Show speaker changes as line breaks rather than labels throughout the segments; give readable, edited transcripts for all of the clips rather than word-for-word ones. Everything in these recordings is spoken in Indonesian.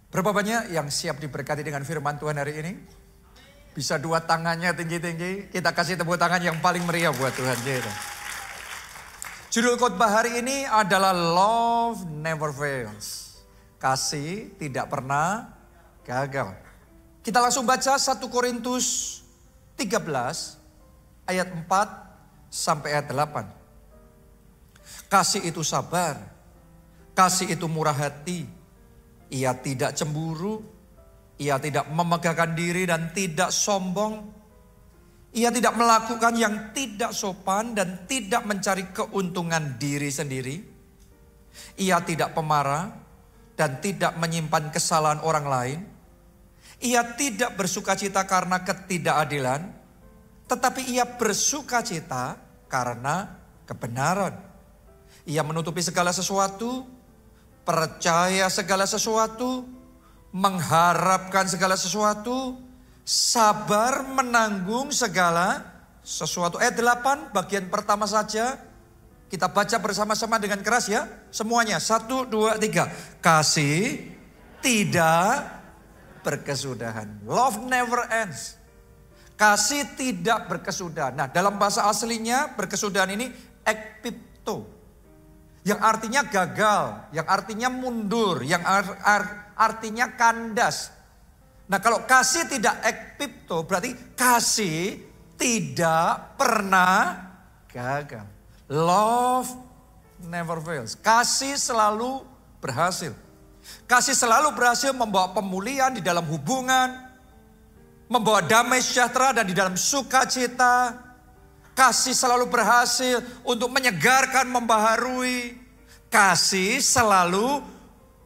Berapa banyak yang siap diberkati dengan firman Tuhan hari ini? Bisa dua tangannya tinggi-tinggi. Kita kasih tepuk tangan yang paling meriah buat Tuhan kita. Judul khotbah hari ini adalah Love Never Fails. Kasih tidak pernah gagal. Kita langsung baca 1 Korintus 13 ayat 4 sampai ayat 8. Kasih itu sabar. Kasih itu murah hati. Ia tidak cemburu, ia tidak memegahkan diri dan tidak sombong. Ia tidak melakukan yang tidak sopan dan tidak mencari keuntungan diri sendiri. Ia tidak pemarah dan tidak menyimpan kesalahan orang lain. Ia tidak bersukacita karena ketidakadilan, tetapi ia bersukacita karena kebenaran. Ia menutupi segala sesuatu, percaya segala sesuatu, mengharapkan segala sesuatu, sabar menanggung segala sesuatu. Ayat 8 bagian pertama saja. Kita baca bersama-sama dengan keras ya. Semuanya 1, 2, 3. Kasih tidak berkesudahan. Love never ends. Kasih tidak berkesudahan. Nah, dalam bahasa aslinya berkesudahan ini ekpipto. Yang artinya gagal, yang artinya mundur, yang artinya kandas. Nah, kalau kasih tidak ekpipto berarti kasih tidak pernah gagal. Love never fails. Kasih selalu berhasil. Kasih selalu berhasil membawa pemulihan di dalam hubungan, membawa damai sejahtera dan di dalam sukacita. Kasih selalu berhasil untuk menyegarkan, membaharui. Kasih selalu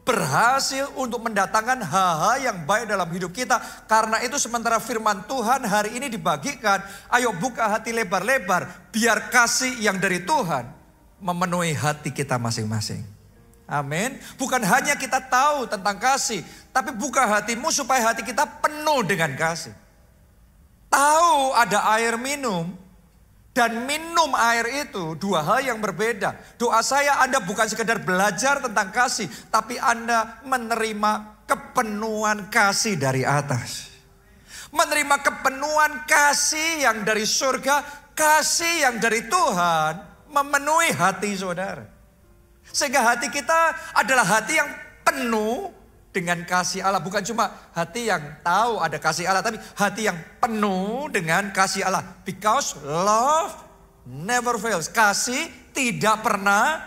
berhasil untuk mendatangkan hal-hal yang baik dalam hidup kita. Karena itu sementara firman Tuhan hari ini dibagikan, ayo buka hati lebar-lebar, biar kasih yang dari Tuhan memenuhi hati kita masing-masing. Amin. Bukan hanya kita tahu tentang kasih, tapi buka hatimu supaya hati kita penuh dengan kasih. Tahu ada air minum, dan minum air itu dua hal yang berbeda. Doa saya Anda bukan sekedar belajar tentang kasih, tapi Anda menerima kepenuhan kasih dari atas. Menerima kepenuhan kasih yang dari surga, kasih yang dari Tuhan memenuhi hati saudara. Sehingga hati kita adalah hati yang penuh dengan kasih Allah. Bukan cuma hati yang tahu ada kasih Allah, tapi hati yang penuh dengan kasih Allah. Because love never fails. Kasih tidak pernah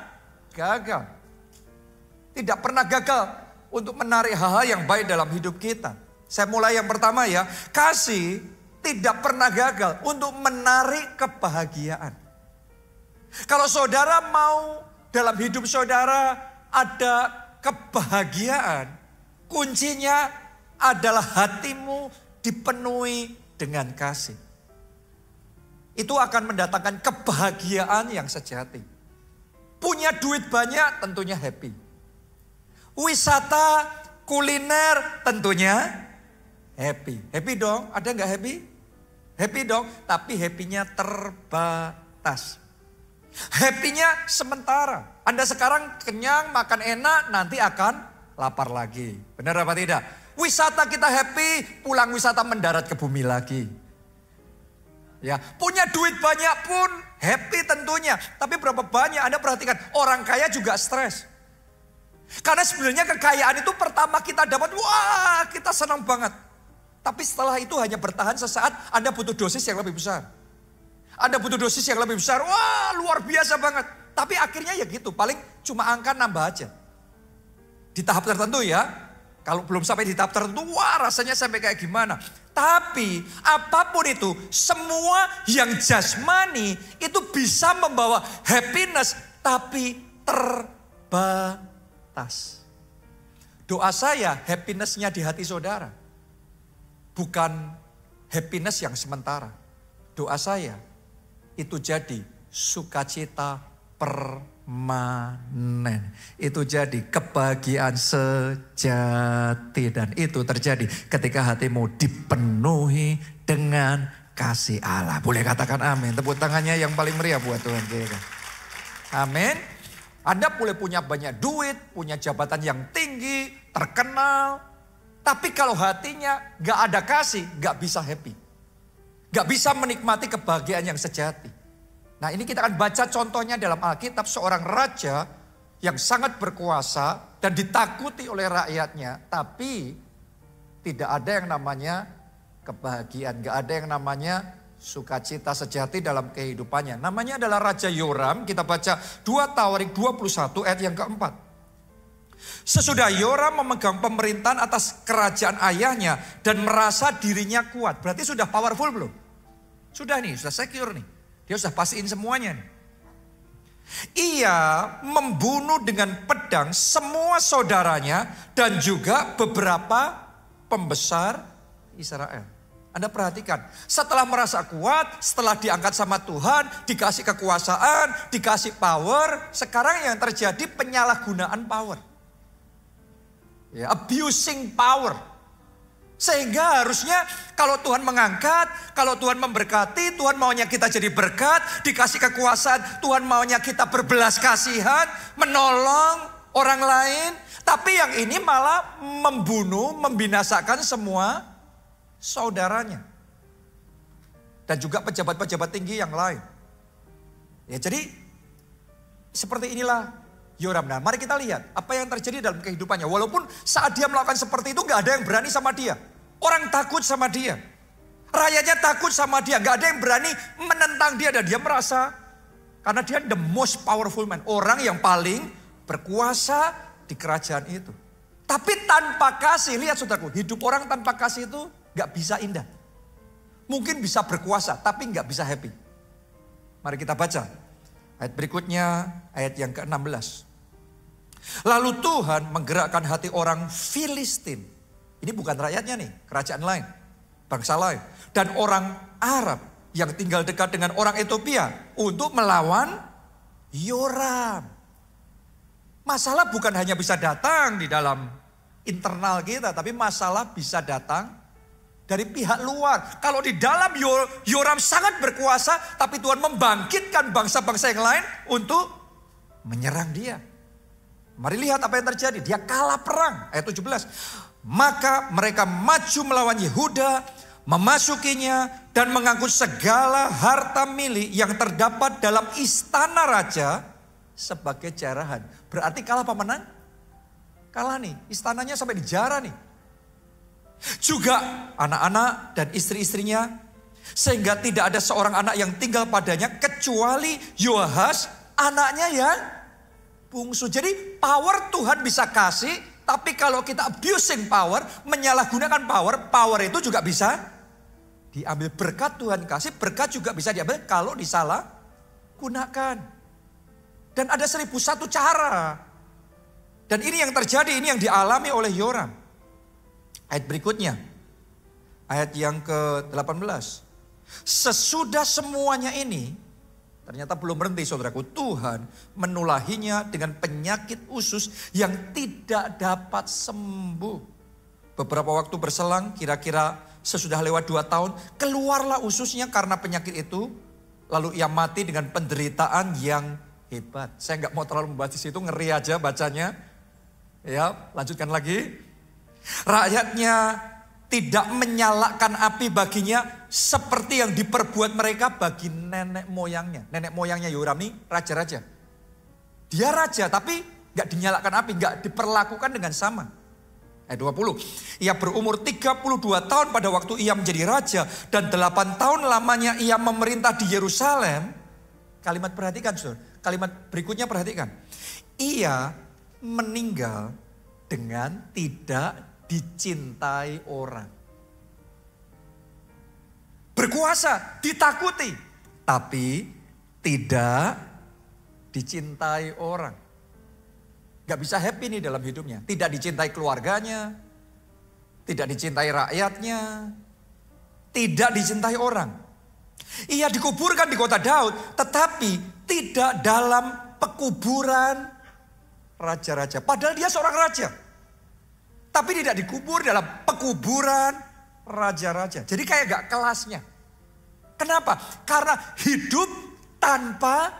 gagal. Tidak pernah gagal untuk menarik hal-hal yang baik dalam hidup kita. Saya mulai yang pertama ya. Kasih tidak pernah gagal untuk menarik kebahagiaan. Kalau saudara mau dalam hidup saudara ada kebahagiaan, kuncinya adalah hatimu dipenuhi dengan kasih. Itu akan mendatangkan kebahagiaan yang sejati. Punya duit banyak tentunya happy. Wisata, kuliner tentunya happy. Happy dong, ada nggak happy? Happy dong, tapi happy-nya terbatas. Happy-nya sementara. Anda sekarang kenyang, makan enak, nanti akan lapar lagi. Benar apa tidak? Wisata kita happy, pulang wisata mendarat ke bumi lagi. Ya, punya duit banyak pun happy tentunya. Tapi berapa banyak Anda perhatikan, orang kaya juga stres. Karena sebenarnya kekayaan itu pertama kita dapat, wah kita senang banget. Tapi setelah itu hanya bertahan sesaat, Anda butuh dosis yang lebih besar. Anda butuh dosis yang lebih besar, wah luar biasa banget. Tapi akhirnya ya gitu, paling cuma angka nambah aja. Di tahap tertentu ya, kalau belum sampai di tahap tertentu, wah rasanya sampai kayak gimana. Tapi apapun itu, semua yang jasmani itu bisa membawa happiness, tapi terbatas. Doa saya happinessnya di hati saudara, bukan happiness yang sementara. Doa saya itu jadi sukacita permanen. Itu jadi kebahagiaan sejati. Dan itu terjadi ketika hatimu dipenuhi dengan kasih Allah. Boleh katakan amin. Tepuk tangannya yang paling meriah buat Tuhan kita. Amin. Anda boleh punya banyak duit, punya jabatan yang tinggi, terkenal. Tapi kalau hatinya gak ada kasih, gak bisa happy. Gak bisa menikmati kebahagiaan yang sejati. Nah ini kita akan baca contohnya dalam Alkitab, seorang raja yang sangat berkuasa dan ditakuti oleh rakyatnya. Tapi tidak ada yang namanya kebahagiaan, gak ada yang namanya sukacita sejati dalam kehidupannya. Namanya adalah Raja Yoram. Kita baca 2 Tawarik 21 ayat yang keempat. Sesudah Yoram memegang pemerintahan atas kerajaan ayahnya dan merasa dirinya kuat. Berarti sudah powerful belum? Sudah nih, sudah secure nih. Dia sudah pastiin semuanya nih. Ia membunuh dengan pedang semua saudaranya dan juga beberapa pembesar Israel. Anda perhatikan, setelah merasa kuat, setelah diangkat sama Tuhan, dikasih kekuasaan, dikasih power, sekarang yang terjadi penyalahgunaan power. Ya, abusing power. Sehingga harusnya kalau Tuhan mengangkat, kalau Tuhan memberkati, Tuhan maunya kita jadi berkat, dikasih kekuasaan, Tuhan maunya kita berbelas kasihan, menolong orang lain. Tapi yang ini malah membunuh, membinasakan semua saudaranya. Dan juga pejabat-pejabat tinggi yang lain. Ya jadi seperti inilah Yoram. Nah, mari kita lihat apa yang terjadi dalam kehidupannya. Walaupun saat dia melakukan seperti itu gak ada yang berani sama dia. Orang takut sama dia. Rakyatnya takut sama dia. Gak ada yang berani menentang dia. Dan dia merasa, karena dia the most powerful man. Orang yang paling berkuasa di kerajaan itu. Tapi tanpa kasih, lihat saudaraku, hidup orang tanpa kasih itu gak bisa indah. Mungkin bisa berkuasa, tapi gak bisa happy. Mari kita baca. Ayat berikutnya, ayat yang ke-16. Lalu Tuhan menggerakkan hati orang Filistin. Ini bukan rakyatnya nih, kerajaan lain, bangsa lain. Dan orang Arab yang tinggal dekat dengan orang Ethiopia untuk melawan Yoram. Masalah bukan hanya bisa datang di dalam internal kita, tapi masalah bisa datang dari pihak luar. Kalau di dalam Yoram sangat berkuasa, tapi Tuhan membangkitkan bangsa-bangsa yang lain untuk menyerang dia. Mari lihat apa yang terjadi. Dia kalah perang. Ayat 17. Maka mereka maju melawan Yehuda, memasukinya dan mengangkut segala harta milik yang terdapat dalam istana raja sebagai jarahan. Berarti kalah apa menang? Kalah nih. Istananya sampai dijarah nih. Juga anak-anak dan istri-istrinya, sehingga tidak ada seorang anak yang tinggal padanya kecuali Yoahas, anaknya yang bungsu. Jadi power Tuhan bisa kasih, tapi kalau kita abusing power, menyalahgunakan power itu juga bisa diambil. Berkat Tuhan kasih, berkat juga bisa diambil kalau disalahgunakan. Dan ada 1001 cara. Dan ini yang terjadi, ini yang dialami oleh Yoram. Ayat berikutnya, ayat yang ke-18. Sesudah semuanya ini, ternyata belum berhenti saudaraku. Tuhan menulahinya dengan penyakit usus yang tidak dapat sembuh. Beberapa waktu berselang, kira-kira sesudah lewat 2 tahun, keluarlah ususnya karena penyakit itu. Lalu ia mati dengan penderitaan yang hebat. Saya nggak mau terlalu membahas di situ, ngeri aja bacanya. Ya, lanjutkan lagi. Rakyatnya tidak menyalakan api baginya seperti yang diperbuat mereka bagi nenek moyangnya. Nenek moyangnya Yoram ini raja-raja. Dia raja tapi gak dinyalakan api, gak diperlakukan dengan sama. Ayat 20. Ia berumur 32 tahun pada waktu ia menjadi raja. Dan 8 tahun lamanya ia memerintah di Yerusalem. Kalimat perhatikan saudara. Kalimat berikutnya perhatikan. Ia meninggal dengan tidak dicintai orang. Berkuasa, ditakuti, tapi tidak dicintai orang. Gak bisa happy nih dalam hidupnya. Tidak dicintai keluarganya, tidak dicintai rakyatnya, tidak dicintai orang. Ia dikuburkan di kota Daud, tetapi tidak dalam pekuburan raja-raja. Padahal dia seorang raja. Tapi tidak dikubur dalam pekuburan raja-raja. Jadi kayak gak kelasnya. Kenapa? Karena hidup tanpa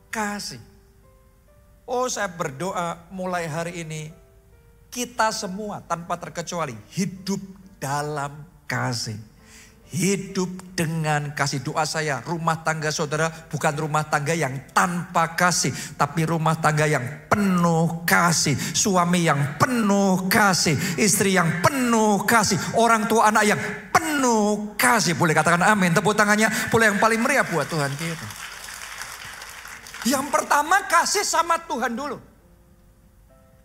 kasih. Oh, saya berdoa mulai hari ini Kita semua tanpa terkecuali hidup dalam kasih. Hidup dengan kasih. Doa saya, rumah tangga saudara bukan rumah tangga yang tanpa kasih, tapi rumah tangga yang penuh kasih. Suami yang penuh kasih, istri yang penuh kasih, orang tua anak yang penuh kasih. Boleh katakan amin, tepuk tangannya boleh yang paling meriah buat Tuhan kita. Yang pertama, kasih sama Tuhan dulu.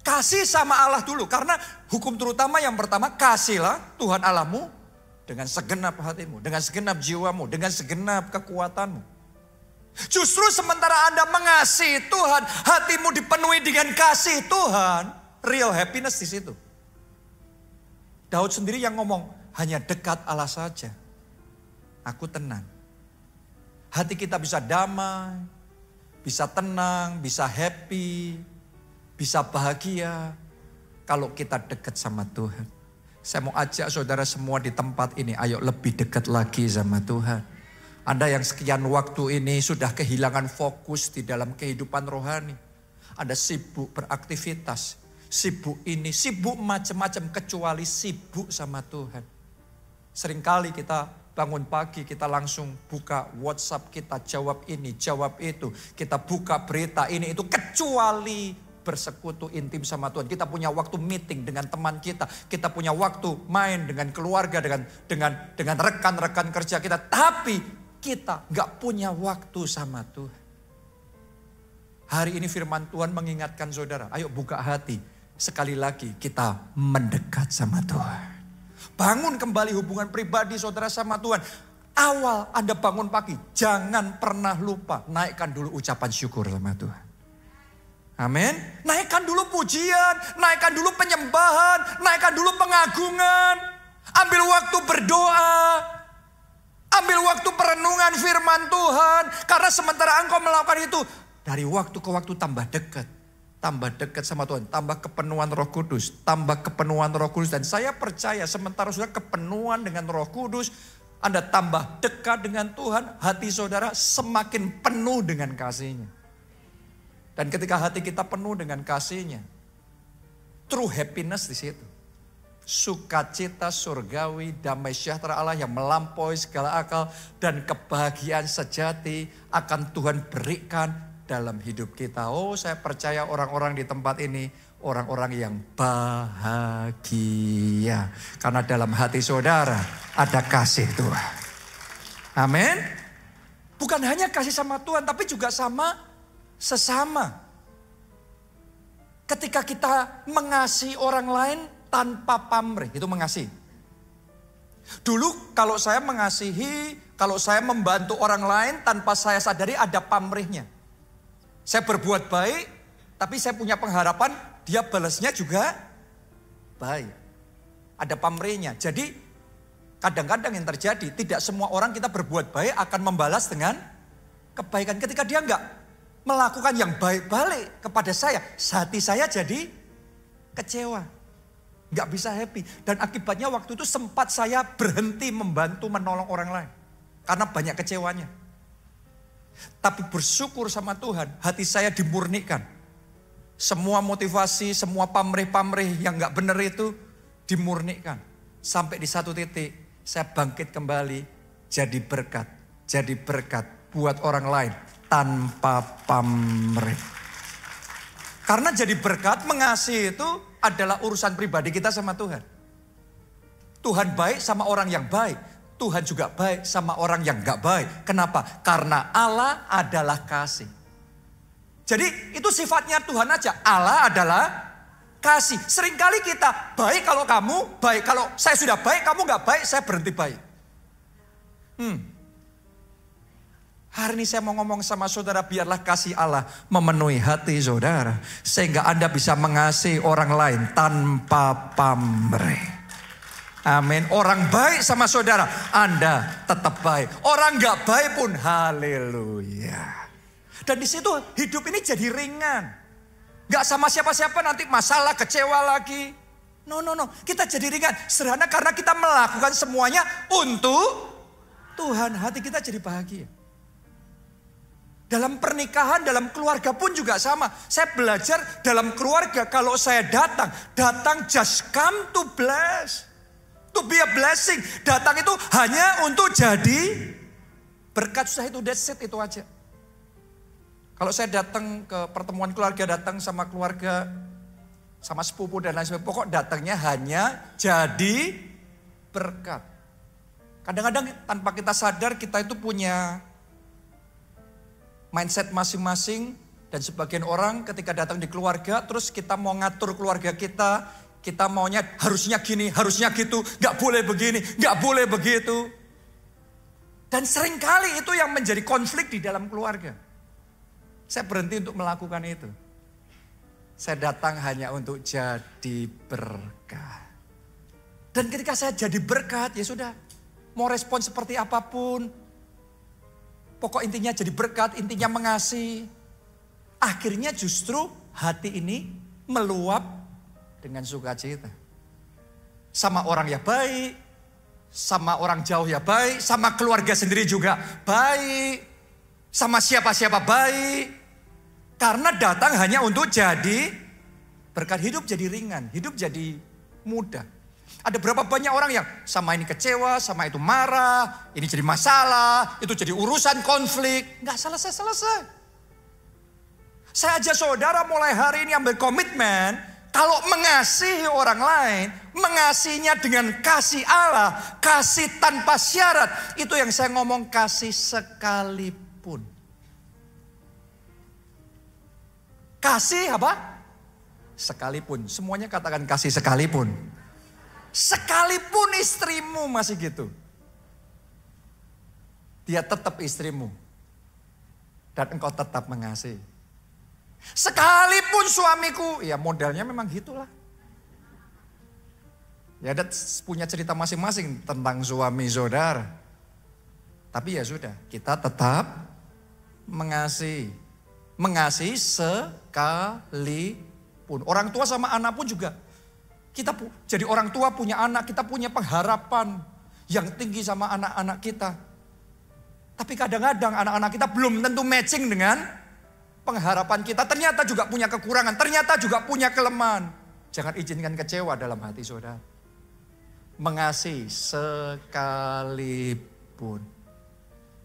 Kasih sama Allah dulu, karena hukum terutama yang pertama, kasihlah Tuhan Allahmu dengan segenap hatimu, dengan segenap jiwamu, dengan segenap kekuatanmu. Justru sementara Anda mengasihi Tuhan, hatimu dipenuhi dengan kasih Tuhan, real happiness di situ. Daud sendiri yang ngomong, hanya dekat Allah saja, aku tenang. Hati kita bisa damai, bisa tenang, bisa happy, bisa bahagia kalau kita dekat sama Tuhan. Saya mau ajak saudara semua di tempat ini, ayo lebih dekat lagi sama Tuhan. Anda yang sekian waktu ini sudah kehilangan fokus di dalam kehidupan rohani. Anda sibuk beraktivitas, sibuk ini, sibuk macam-macam kecuali sibuk sama Tuhan. Seringkali kita bangun pagi, kita langsung buka WhatsApp, kita jawab ini, jawab itu. Kita buka berita ini, itu kecuali bersekutu intim sama Tuhan. Kita punya waktu meeting dengan teman kita. Kita punya waktu main dengan keluarga, dengan rekan-rekan kerja kita. Tapi kita gak punya waktu sama Tuhan. Hari ini firman Tuhan mengingatkan saudara. Ayo buka hati. Sekali lagi kita mendekat sama Tuhan. Bangun kembali hubungan pribadi saudara sama Tuhan. Awal Anda bangun pagi, jangan pernah lupa naikkan dulu ucapan syukur sama Tuhan. Amin. Naikkan dulu pujian, naikkan dulu penyembahan, naikkan dulu pengagungan. Ambil waktu berdoa. Ambil waktu perenungan firman Tuhan. Karena sementara engkau melakukan itu, dari waktu ke waktu tambah dekat. Tambah dekat sama Tuhan, tambah kepenuhan Roh Kudus, tambah kepenuhan Roh Kudus. Dan saya percaya sementara sudah kepenuhan dengan Roh Kudus, Anda tambah dekat dengan Tuhan, hati saudara semakin penuh dengan kasih-Nya. Dan ketika hati kita penuh dengan kasih-Nya, true happiness di situ. Sukacita surgawi, damai sejahtera Allah yang melampaui segala akal dan kebahagiaan sejati akan Tuhan berikan dalam hidup kita. Oh, saya percaya orang-orang di tempat ini orang-orang yang bahagia. Karena dalam hati saudara ada kasih Tuhan. Amin. Bukan hanya kasih sama Tuhan, tapi juga sama sesama. Ketika kita mengasihi orang lain tanpa pamrih, itu mengasihi. Dulu kalau saya mengasihi, kalau saya membantu orang lain tanpa saya sadari ada pamrihnya. Saya berbuat baik, tapi saya punya pengharapan dia balasnya juga baik. Ada pamrihnya. Jadi kadang-kadang yang terjadi, tidak semua orang kita berbuat baik akan membalas dengan kebaikan. Ketika dia enggak melakukan yang baik balik kepada saya, hati saya jadi kecewa. Gak bisa happy. Dan akibatnya waktu itu sempat saya berhenti membantu menolong orang lain. Karena banyak kecewanya. Tapi bersyukur sama Tuhan, hati saya dimurnikan. Semua motivasi, semua pamrih-pamrih yang gak benar itu dimurnikan. Sampai di satu titik saya bangkit kembali jadi berkat. Jadi berkat buat orang lain. Tanpa pamrih. Karena jadi berkat, mengasihi itu adalah urusan pribadi kita sama Tuhan. Tuhan baik sama orang yang baik. Tuhan juga baik sama orang yang gak baik. Kenapa? Karena Allah adalah kasih. Jadi itu sifatnya Tuhan aja. Allah adalah kasih. Seringkali kita baik kalau kamu baik. Kalau saya sudah baik, kamu gak baik, saya berhenti baik. Hari ini saya mau ngomong sama saudara, biarlah kasih Allah memenuhi hati saudara. Sehingga Anda bisa mengasihi orang lain tanpa pamrih. Amin. Orang baik sama saudara, Anda tetap baik. Orang gak baik pun, haleluya. Dan di situ hidup ini jadi ringan. Gak sama siapa-siapa nanti masalah, kecewa lagi. No. Kita jadi ringan. Sederhana karena kita melakukan semuanya untuk Tuhan. Hati kita jadi bahagia. Dalam pernikahan, dalam keluarga pun juga sama. Saya belajar dalam keluarga, kalau saya datang just come to bless. To be a blessing. Datang itu hanya untuk jadi berkat. Susah itu, that's it, itu aja. Kalau saya datang ke pertemuan keluarga, datang sama keluarga, sama sepupu dan lain sebagainya, pokok datangnya hanya jadi berkat. Kadang-kadang tanpa kita sadar kita itu punya mindset masing-masing, dan sebagian orang ketika datang di keluarga, terus kita mau ngatur keluarga kita maunya harusnya gini, harusnya gitu, gak boleh begini, gak boleh begitu. Dan seringkali itu yang menjadi konflik di dalam keluarga. Saya berhenti untuk melakukan itu. Saya datang hanya untuk jadi berkat. Dan ketika saya jadi berkat, ya sudah, mau respon seperti apapun, pokok intinya jadi berkat, intinya mengasihi. Akhirnya justru hati ini meluap dengan sukacita. Sama orang ya baik, sama orang jauh ya baik, sama keluarga sendiri juga baik, sama siapa-siapa baik. Karena datang hanya untuk jadi berkat. Hidup jadi ringan, hidup jadi mudah. Ada berapa banyak orang yang sama ini kecewa, sama itu marah, ini jadi masalah, itu jadi urusan konflik. Nggak selesai-selesai. Saya aja saudara mulai hari ini ambil komitmen, kalau mengasihi orang lain, mengasihinya dengan kasih Allah, kasih tanpa syarat. Itu yang saya ngomong, kasih sekalipun. Kasih apa? Sekalipun. Semuanya katakan kasih sekalipun. Sekalipun istrimu masih gitu, dia tetap istrimu. Dan engkau tetap mengasihi. Sekalipun suamiku, ya modalnya memang gitulah. Ya ada punya cerita masing-masing tentang suami saudara. Tapi ya sudah, kita tetap mengasihi. Mengasihi sekalipun. Orang tua sama anak pun juga. Kita jadi orang tua punya anak, kita punya pengharapan yang tinggi sama anak-anak kita. Tapi kadang-kadang anak-anak kita belum tentu matching dengan pengharapan kita. Ternyata juga punya kekurangan, ternyata juga punya kelemahan. Jangan izinkan kecewa dalam hati saudara. Mengasihi sekalipun.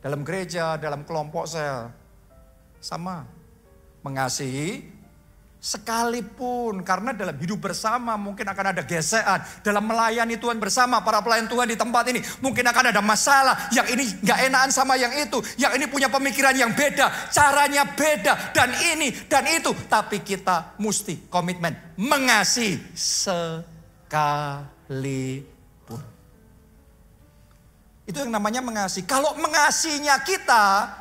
Dalam gereja, dalam kelompok sel, sama. Mengasihi sekalipun, karena dalam hidup bersama mungkin akan ada gesekan. Dalam melayani Tuhan bersama, para pelayan Tuhan di tempat ini, mungkin akan ada masalah. Yang ini gak enakan sama yang itu. Yang ini punya pemikiran yang beda, caranya beda, dan ini dan itu. Tapi kita mesti komitmen mengasihi sekalipun. Itu yang namanya mengasihi. Kalau mengasihinya kita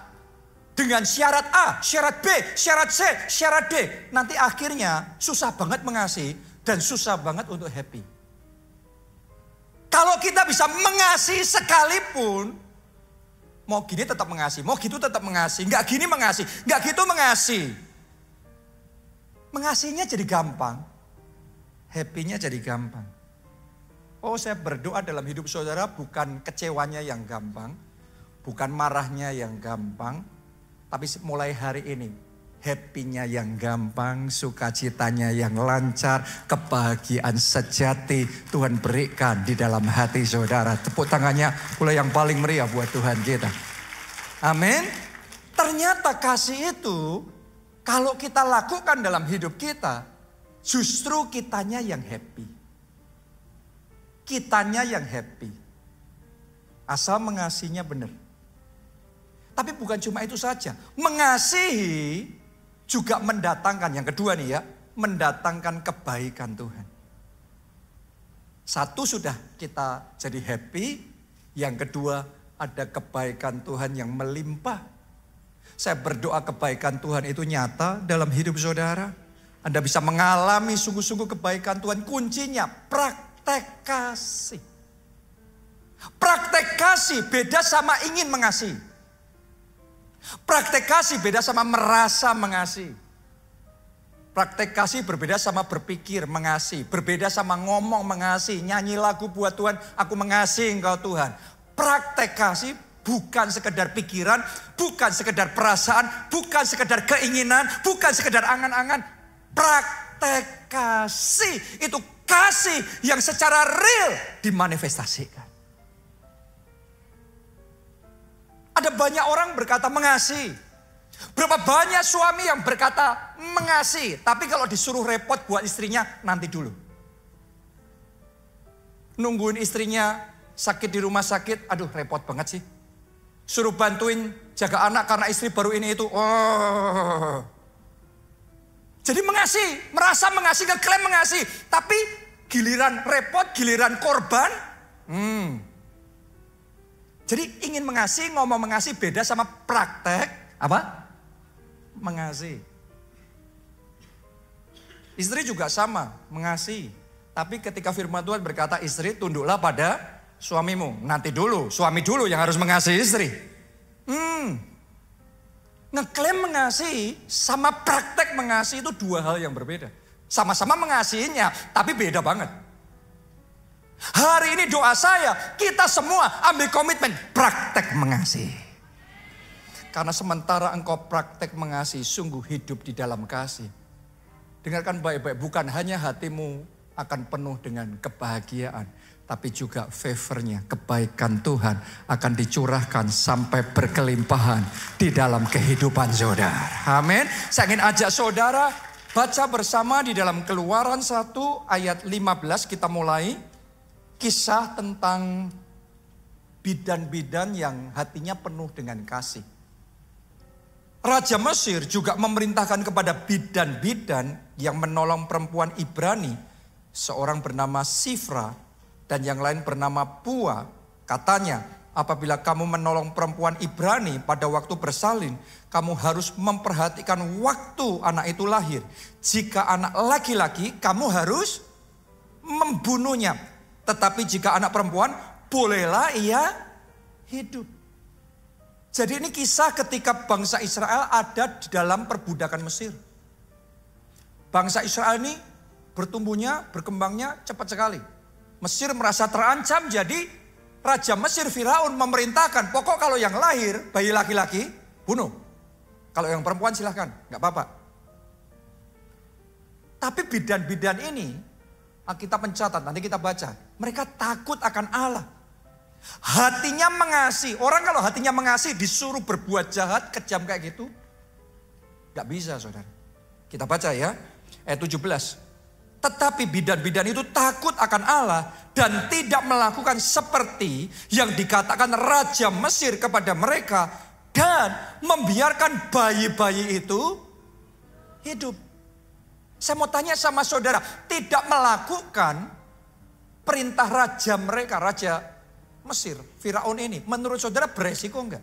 dengan syarat A, syarat B, syarat C, syarat D. Nanti akhirnya susah banget mengasihi dan susah banget untuk happy. Kalau kita bisa mengasihi sekalipun, mau gini tetap mengasihi, mau gitu tetap mengasihi, nggak gini mengasihi, nggak gitu mengasihi. Mengasihinya jadi gampang, happy-nya jadi gampang. Oh, saya berdoa dalam hidup saudara bukan kecewanya yang gampang, bukan marahnya yang gampang, tapi mulai hari ini, happy-nya yang gampang, sukacitanya yang lancar, kebahagiaan sejati Tuhan berikan di dalam hati saudara. Tepuk tangannya mulai yang paling meriah buat Tuhan kita. Amin. Ternyata kasih itu, kalau kita lakukan dalam hidup kita, justru kitanya yang happy. Kitanya yang happy. Asal mengasihinya benar. Tapi bukan cuma itu saja. Mengasihi juga mendatangkan, yang kedua nih ya, mendatangkan kebaikan Tuhan. Satu sudah kita jadi happy, yang kedua ada kebaikan Tuhan yang melimpah. Saya berdoa kebaikan Tuhan itu nyata dalam hidup saudara. Anda bisa mengalami sungguh-sungguh kebaikan Tuhan. Kuncinya praktek kasih. Praktek kasih beda sama ingin mengasihi. Praktek kasih beda sama merasa mengasihi. Praktek kasih berbeda sama berpikir mengasihi. Berbeda sama ngomong mengasihi. Nyanyi lagu buat Tuhan, aku mengasihi engkau Tuhan. Praktek kasih Bukan sekedar pikiran, bukan sekedar perasaan, bukan sekedar keinginan, bukan sekedar angan-angan. Praktek kasih, itu kasih yang secara real dimanifestasikan. Ada banyak orang berkata mengasihi. Berapa banyak suami yang berkata mengasihi, tapi kalau disuruh repot buat istrinya, nanti dulu. Nungguin istrinya sakit di rumah sakit, aduh repot banget sih. Suruh bantuin jaga anak karena istri baru ini itu. Oh. Jadi mengasihi, merasa mengasihi, ngeklaim mengasihi. Tapi giliran repot, giliran korban. Jadi ingin mengasihi, ngomong mengasihi beda sama praktek. Apa? Mengasihi. Istri juga sama, mengasihi. Tapi ketika firman Tuhan berkata istri tunduklah pada suamimu. Nanti dulu, suami dulu yang harus mengasihi istri. Ngeklaim mengasihi sama praktek mengasihi itu dua hal yang berbeda. Sama-sama mengasihinya, tapi beda banget. Hari ini doa saya, kita semua ambil komitmen praktek mengasihi. Karena sementara engkau praktek mengasihi, sungguh hidup di dalam kasih. Dengarkan baik-baik, bukan hanya hatimu akan penuh dengan kebahagiaan, tapi juga favornya, kebaikan Tuhan akan dicurahkan sampai berkelimpahan di dalam kehidupan saudara. Amin. Saya ingin ajak saudara baca bersama di dalam Keluaran 1 ayat 15, kita mulai. Kisah tentang bidan-bidan yang hatinya penuh dengan kasih. Raja Mesir juga memerintahkan kepada bidan-bidan yang menolong perempuan Ibrani, seorang bernama Sifra dan yang lain bernama Pua. Katanya, apabila kamu menolong perempuan Ibrani pada waktu bersalin, kamu harus memperhatikan waktu anak itu lahir. Jika anak laki-laki, kamu harus membunuhnya. Tetapi jika anak perempuan, bolehlah ia hidup. Jadi ini kisah ketika bangsa Israel ada di dalam perbudakan Mesir. Bangsa Israel ini bertumbuhnya, berkembangnya cepat sekali. Mesir merasa terancam, jadi Raja Mesir Firaun memerintahkan, pokok kalau yang lahir, bayi laki-laki, bunuh. Kalau yang perempuan silahkan, gak apa-apa. Tapi bidan-bidan ini, kita mencatat, nanti kita baca. Mereka takut akan Allah. Hatinya mengasihi. Orang kalau hatinya mengasihi disuruh berbuat jahat, kejam kayak gitu. Gak bisa saudara. Kita baca ya. Ayat 17. Tetapi bidan-bidan itu takut akan Allah dan tidak melakukan seperti yang dikatakan Raja Mesir kepada mereka. Dan membiarkan bayi-bayi itu hidup. Saya mau tanya sama saudara, tidak melakukan perintah raja mereka, Raja Mesir, Firaun ini, menurut saudara beresiko enggak?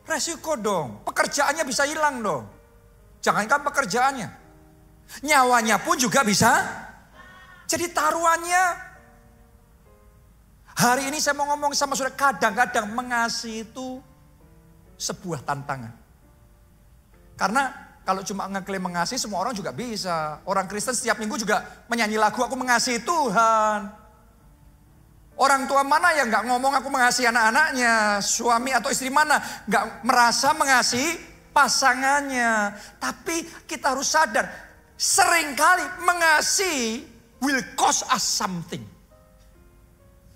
Resiko dong, pekerjaannya bisa hilang dong. Jangankan pekerjaannya, nyawanya pun juga bisa jadi taruhannya. Hari ini saya mau ngomong sama saudara, kadang-kadang mengasihi itu sebuah tantangan. Karena kalau cuma ngeklaim mengasihi semua orang juga bisa. Orang Kristen setiap minggu juga menyanyi lagu aku mengasihi Tuhan. Orang tua mana yang gak ngomong aku mengasihi anak-anaknya. Suami atau istri mana gak merasa mengasihi pasangannya. Tapi kita harus sadar, seringkali mengasihi will cost us something.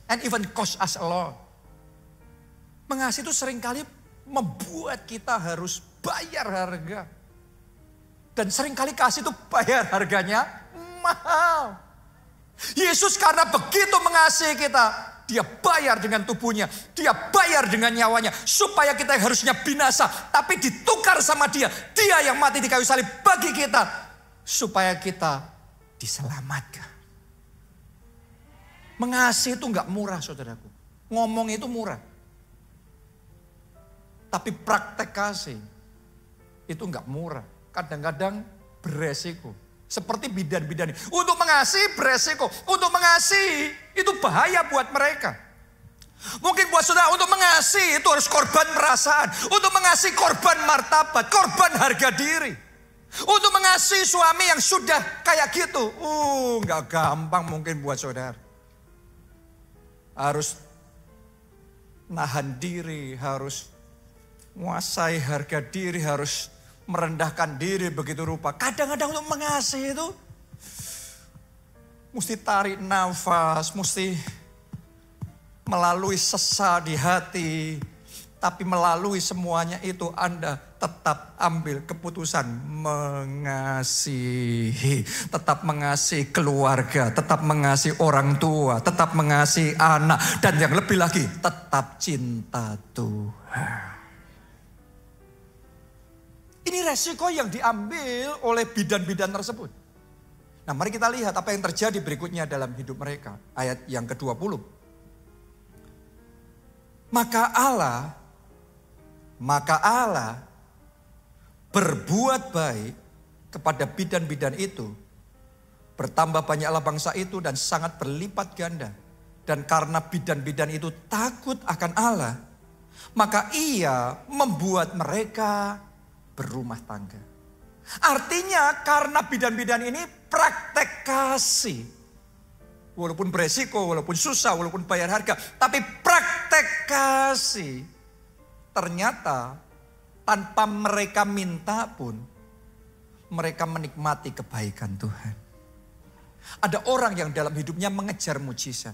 And even cost us a lot. Mengasihi itu seringkali membuat kita harus bayar harga. Dan seringkali kasih itu bayar harganya mahal. Yesus karena begitu mengasihi kita, dia bayar dengan tubuhnya, dia bayar dengan nyawanya. Supaya kita yang harusnya binasa, tapi ditukar sama dia. Dia yang mati di kayu salib bagi kita. Supaya kita diselamatkan. Mengasihi itu gak murah saudaraku. Ngomong itu murah. Tapi praktek kasih itu gak murah. Kadang-kadang beresiko. Seperti bidan-bidan ini. Untuk mengasihi beresiko. Untuk mengasihi itu bahaya buat mereka. Mungkin buat saudara untuk mengasihi itu harus korban perasaan. Untuk mengasihi korban martabat. Korban harga diri. Untuk mengasihi suami yang sudah kayak gitu. Gak gampang mungkin buat saudara. Harus nahan diri, harus menguasai harga diri, harus merendahkan diri begitu rupa. Kadang-kadang untuk mengasihi itu mesti tarik nafas, mesti melalui sesak di hati. Tapi melalui semuanya itu Anda tetap ambil keputusan mengasihi. Tetap mengasihi keluarga, tetap mengasihi orang tua, tetap mengasihi anak. Dan yang lebih lagi, tetap cinta Tuhan. Ini resiko yang diambil oleh bidan-bidan tersebut. Nah, mari kita lihat apa yang terjadi berikutnya dalam hidup mereka. Ayat yang ke-20. Maka Allah berbuat baik kepada bidan-bidan itu. Bertambah banyaklah bangsa itu dan sangat berlipat ganda. Dan karena bidan-bidan itu takut akan Allah, maka Ia membuat mereka berumah tangga. Artinya karena bidan-bidan ini praktek kasih. Walaupun beresiko, walaupun susah, walaupun bayar harga. Tapi praktek kasih. Ternyata tanpa mereka minta pun mereka menikmati kebaikan Tuhan. Ada orang yang dalam hidupnya mengejar mujizat.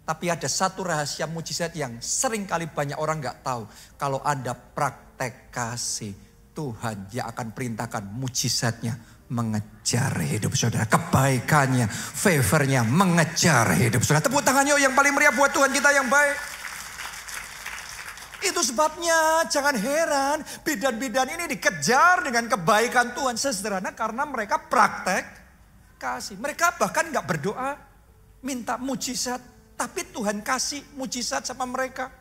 Tapi ada satu rahasia mujizat yang seringkali banyak orang gak tahu. Kalau Anda praktek kasih, Tuhan yang akan perintahkan mujizatnya mengejar hidup saudara. Kebaikannya, favornya mengejar hidup saudara. Tepuk tangan yuk yang paling meriah buat Tuhan kita yang baik. Itu sebabnya jangan heran bidan-bidan ini dikejar dengan kebaikan Tuhan. Sesederhana karena mereka praktek kasih. Mereka bahkan gak berdoa minta mujizat. Tapi Tuhan kasih mujizat sama mereka.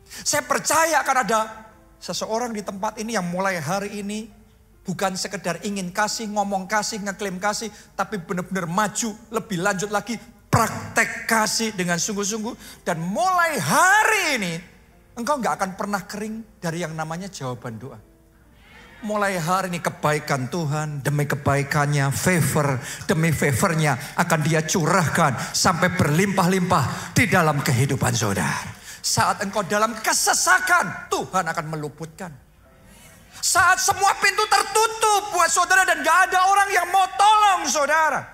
Saya percaya akan ada seseorang di tempat ini yang mulai hari ini bukan sekedar ingin kasih, ngomong kasih, ngeklaim kasih. Tapi benar-benar maju lebih lanjut lagi. Praktek kasih dengan sungguh-sungguh. Dan mulai hari ini engkau gak akan pernah kering dari yang namanya jawaban doa. Mulai hari ini kebaikan Tuhan demi kebaikannya, favor demi favornya akan Dia curahkan sampai berlimpah-limpah di dalam kehidupan saudara. Saat engkau dalam kesesakan, Tuhan akan meluputkan. Saat semua pintu tertutup buat saudara dan gak ada orang yang mau tolong saudara.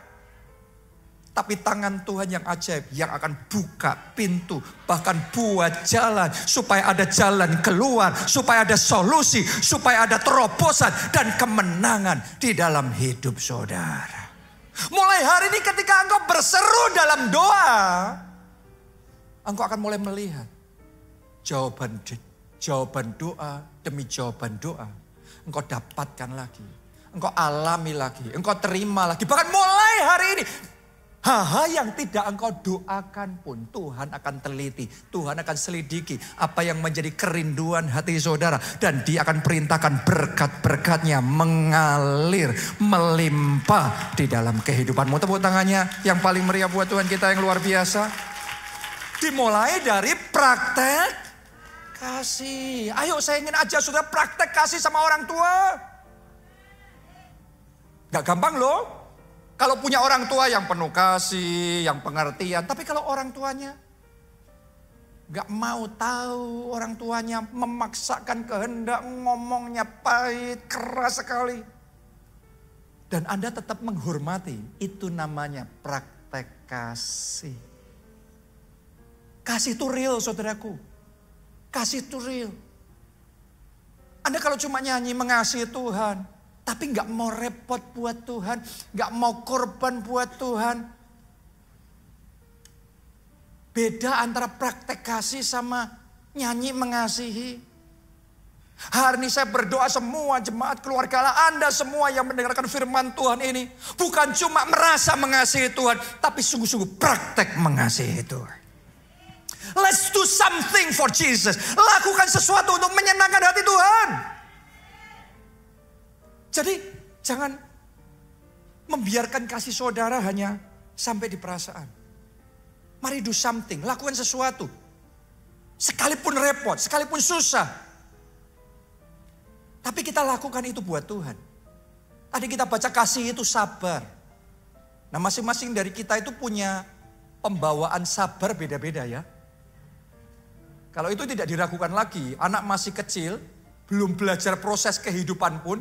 Tapi tangan Tuhan yang ajaib yang akan buka pintu. Bahkan buat jalan supaya ada jalan keluar. Supaya ada solusi. Supaya ada terobosan dan kemenangan di dalam hidup saudara. Mulai hari ini ketika engkau berseru dalam doa. Engkau akan mulai melihat jawaban doa demi jawaban doa. Engkau dapatkan lagi. Engkau alami lagi. Engkau terima lagi. Bahkan mulai hari ini. Hal-hal yang tidak engkau doakan pun Tuhan akan teliti. Tuhan akan selidiki apa yang menjadi kerinduan hati saudara. Dan Dia akan perintahkan berkat-berkatnya mengalir, melimpah di dalam kehidupanmu. Tepuk tangannya yang paling meriah buat Tuhan kita yang luar biasa. Dimulai dari praktek kasih. Ayo saya ingin aja saudara praktek kasih sama orang tua. Gak gampang loh. Kalau punya orang tua yang penuh kasih, yang pengertian. Tapi kalau orang tuanya gak mau tahu, orang tuanya memaksakan kehendak, ngomongnya pahit, keras sekali. Dan Anda tetap menghormati, itu namanya praktek kasih. Kasih itu real saudaraku. Kasih itu real. Anda kalau cuma nyanyi mengasihi Tuhan. Tapi gak mau repot buat Tuhan. Gak mau korban buat Tuhan. Beda antara praktek kasih sama nyanyi mengasihi. Hari ini saya berdoa semua jemaat keluarga Allah. Anda semua yang mendengarkan firman Tuhan ini. Bukan cuma merasa mengasihi Tuhan. Tapi sungguh-sungguh praktek mengasihi Tuhan. Let's do something for Jesus. Lakukan sesuatu untuk menyenangkan hati Tuhan. Jadi jangan membiarkan kasih saudara hanya sampai di perasaan. Mari do something, lakukan sesuatu. Sekalipun repot, sekalipun susah. Tapi kita lakukan itu buat Tuhan. Tadi kita baca kasih itu sabar. Nah masing-masing dari kita itu punya pembawaan sabar beda-beda ya. Kalau itu tidak diragukan lagi, anak masih kecil, belum belajar proses kehidupan pun,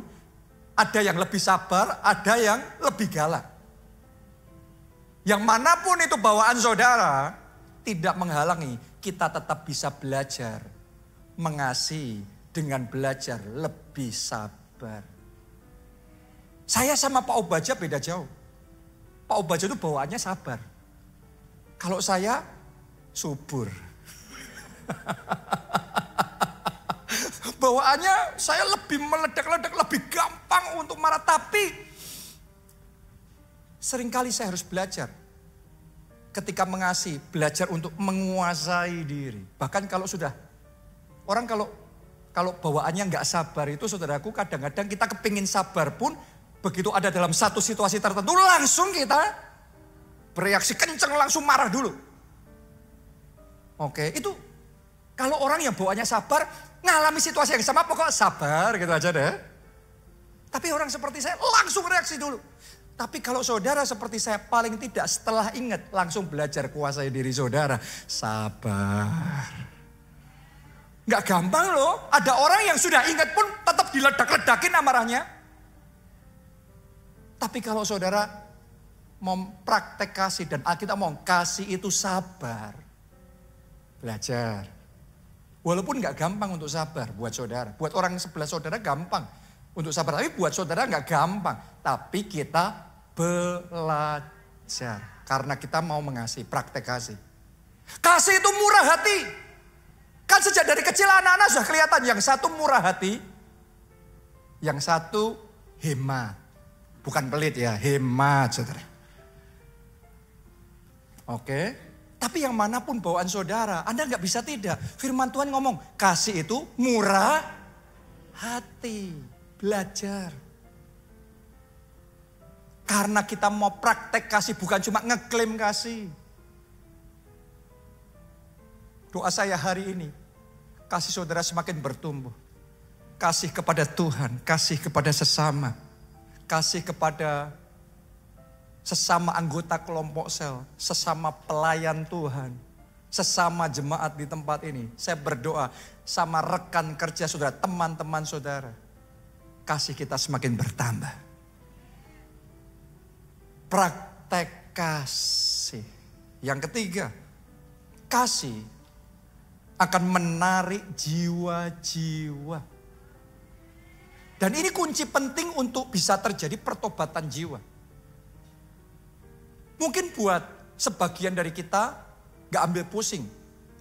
ada yang lebih sabar, ada yang lebih galak. Yang manapun itu bawaan saudara, tidak menghalangi kita tetap bisa belajar mengasihi dengan belajar lebih sabar. Saya sama Pak Obaja beda jauh. Pak Obaja itu bawaannya sabar. Kalau saya subur. Bawaannya saya lebih meledak-ledak, lebih gampang untuk marah. Tapi seringkali saya harus belajar. Ketika mengasihi, belajar untuk menguasai diri. Bahkan kalau sudah, orang kalau bawaannya nggak sabar itu saudaraku, kadang-kadang kita kepingin sabar pun, begitu ada dalam satu situasi tertentu langsung kita bereaksi kenceng, langsung marah dulu. Oke, itu kalau orang yang bawaannya sabar, ngalami situasi yang sama pokoknya sabar gitu aja deh. Tapi orang seperti saya langsung reaksi dulu. Tapi kalau saudara seperti saya paling tidak setelah ingat langsung belajar kuasai diri saudara. Sabar. Nggak gampang loh. Ada orang yang sudah ingat pun tetap diledak-ledakin amarahnya. Tapi kalau saudara mau praktek kasih dan Alkitab mau kasih itu sabar. Belajar. Walaupun nggak gampang untuk sabar buat saudara. Buat orang sebelah saudara gampang untuk sabar. Tapi buat saudara nggak gampang. Tapi kita belajar. Karena kita mau mengasihi, praktek kasih. Kasih itu murah hati. Kan sejak dari kecil anak-anak sudah kelihatan. Yang satu murah hati. Yang satu hemat. Bukan pelit ya, hemat saudara. Oke. Tapi yang manapun bawaan saudara, Anda nggak bisa tidak. Firman Tuhan ngomong, kasih itu murah hati. Belajar. Karena kita mau praktek kasih, bukan cuma ngeklaim kasih. Doa saya hari ini, kasih saudara semakin bertumbuh. Kasih kepada Tuhan, kasih kepada sesama. Kasih kepada sesama anggota kelompok sel, sesama pelayan Tuhan, sesama jemaat di tempat ini. Saya berdoa sama rekan kerja saudara, teman-teman saudara. Kasih kita semakin bertambah. Praktek kasih. Yang ketiga, kasih akan menarik jiwa-jiwa. Dan ini kunci penting untuk bisa terjadi pertobatan jiwa. Mungkin buat sebagian dari kita gak ambil pusing.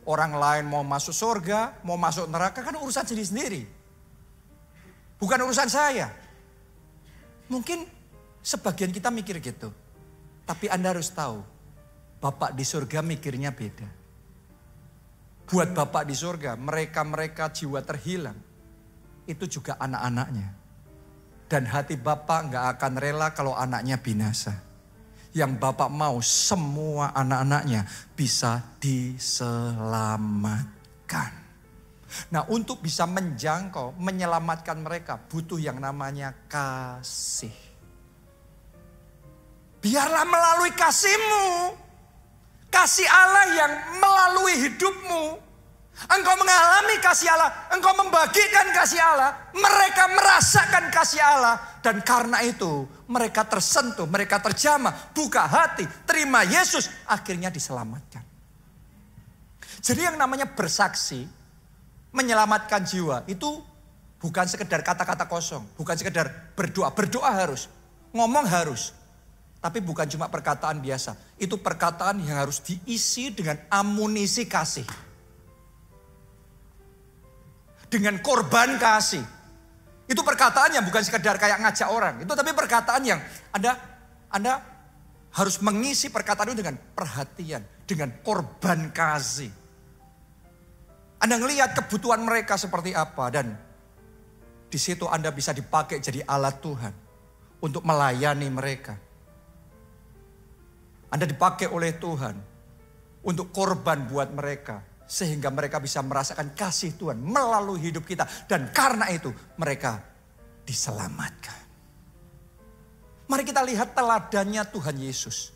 Orang lain mau masuk surga, mau masuk neraka kan urusan sendiri-sendiri. Bukan urusan saya. Mungkin sebagian kita mikir gitu. Tapi Anda harus tahu, Bapak di surga mikirnya beda. Buat Bapak di surga, mereka-mereka jiwa terhilang. Itu juga anak-anaknya. Dan hati Bapak gak akan rela kalau anaknya binasa. Yang Bapak mau semua anak-anaknya bisa diselamatkan. Nah, untuk bisa menjangkau, menyelamatkan mereka butuh yang namanya kasih. Biarlah melalui kasih-Mu, kasih Allah yang melalui hidupmu, engkau mengalami kasih Allah, engkau membagikan kasih Allah, mereka merasakan kasih Allah. Dan karena itu mereka tersentuh, mereka terjamah, buka hati, terima Yesus, akhirnya diselamatkan. Jadi yang namanya bersaksi, menyelamatkan jiwa, itu bukan sekedar kata-kata kosong, bukan sekedar berdoa. Berdoa harus, ngomong harus. Tapi bukan cuma perkataan biasa, itu perkataan yang harus diisi dengan amunisi kasih. Dengan korban kasih. Itu perkataan yang bukan sekedar kayak ngajak orang. Itu tapi perkataan yang Anda harus mengisi perkataan itu dengan perhatian. Dengan korban kasih. Anda ngelihat kebutuhan mereka seperti apa. Dan di situ Anda bisa dipakai jadi alat Tuhan. Untuk melayani mereka. Anda dipakai oleh Tuhan. Untuk korban buat mereka. Sehingga mereka bisa merasakan kasih Tuhan melalui hidup kita. Dan karena itu mereka diselamatkan. Mari kita lihat teladannya Tuhan Yesus.